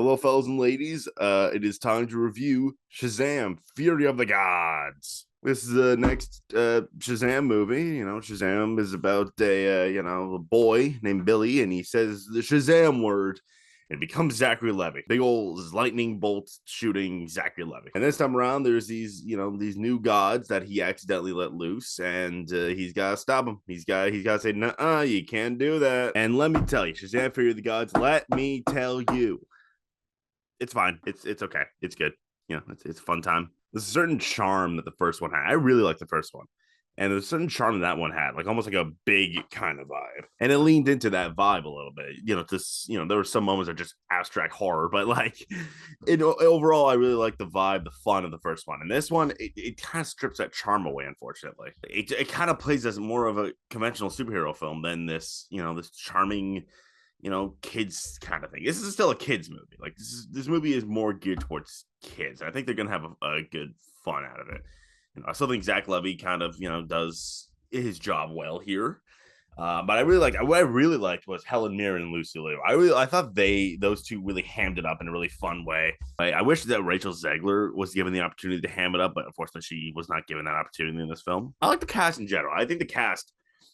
Hello, fellas and ladies. It is time to review Shazam: Fury of the Gods. This is the next Shazam movie. You know, Shazam is about a boy named Billy, and he says the Shazam word and becomes Zachary Levi. Big old lightning bolt shooting Zachary Levi. And this time around, there's these new gods that he accidentally let loose, and he's got to stop them. He's got to say, "Nuh-uh, you can't do that." And let me tell you, Shazam: Fury of the Gods. Let me tell you, it's fine. It's okay. It's good. You know, it's a fun time. There's a certain charm that the first one had. I really like the first one. And there's a certain charm that one had, like almost like a big kind of vibe. And it leaned into that vibe a little bit. There were some moments of just abstract horror, but overall, I really like the vibe, the fun of the first one. And this one, it kind of strips that charm away, unfortunately. It kind of plays as more of a conventional superhero film than this charming kids kind of thing. This is still a kids movie. Like this movie is more geared towards kids. I think they're gonna have a good fun out of it. I still think Zach Levy kind of does his job well here. But what I really liked was Helen Mirren and Lucy Liu. I thought those two really hammed it up in a really fun way. I wish that Rachel Zegler was given the opportunity to ham it up, but unfortunately she was not given that opportunity in this film. I like the cast in general. I think the cast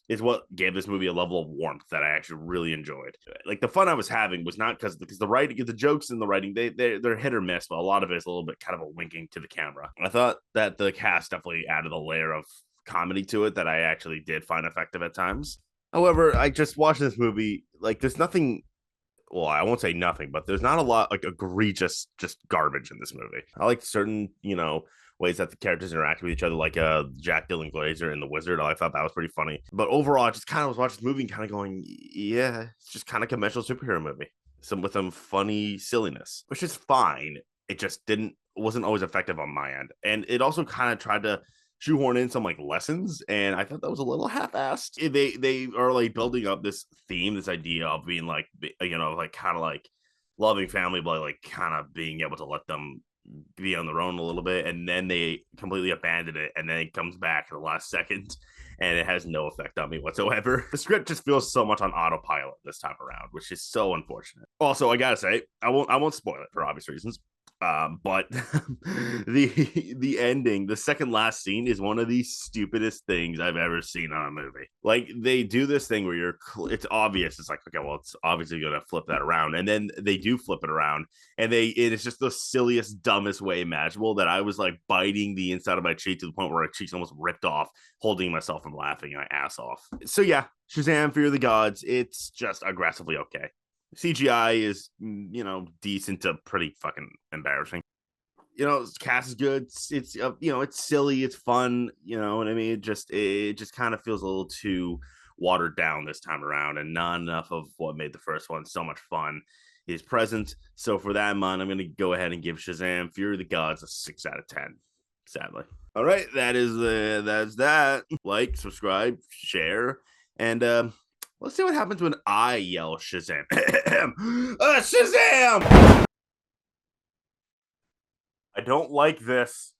is what gave this movie a level of warmth that I actually really enjoyed. Like the fun I was having was not because the writing, the jokes in the writing, they're hit or miss, but a lot of it is a little bit kind of a winking to the camera. I thought that the cast definitely added a layer of comedy to it that I actually did find effective at times. However, I just watched this movie, like there's nothing, well, I won't say nothing, but there's not a lot like egregious just garbage in this movie. I like certain, ways that the characters interact with each other, like Jack Dylan Glazer and the Wizard. I thought that was pretty funny. But overall, I just kind of was watching this movie and kind of going, yeah, it's just kind of conventional superhero movie. With some funny silliness, which is fine. It just wasn't always effective on my end. And it also kind of tried to shoehorn in some like lessons, and I thought that was a little half-assed. They are like building up this theme, this idea of being like, like kind of like loving family, but like kind of being able to let them be on their own a little bit, and then they completely abandon it, and then it comes back in the last second, and it has no effect on me whatsoever. The script just feels so much on autopilot this time around, which is so unfortunate. Also, I gotta say, I won't spoil it for obvious reasons. But the ending, the second last scene, is one of the stupidest things I've ever seen on a movie. Like they do this thing where it's obvious. It's like, okay, well, it's obviously gonna flip that around, and then they do flip it around, and it's just the silliest, dumbest way imaginable that I was like biting the inside of my cheek to the point where my cheeks almost ripped off, holding myself from laughing my ass off. So yeah, Shazam: Fear of the Gods. It's just aggressively okay. CGI is, decent to pretty fucking embarrassing. Cast is good. It's silly. It's fun. You know what I mean? It just kind of feels a little too watered down this time around, and not enough of what made the first one so much fun is present. So for that, man, I'm going to go ahead and give Shazam: Fury of the Gods a 6 out of 10. Sadly. All right, that's that. Like, subscribe, share, and let's see what happens when I yell Shazam. Shazam! I don't like this.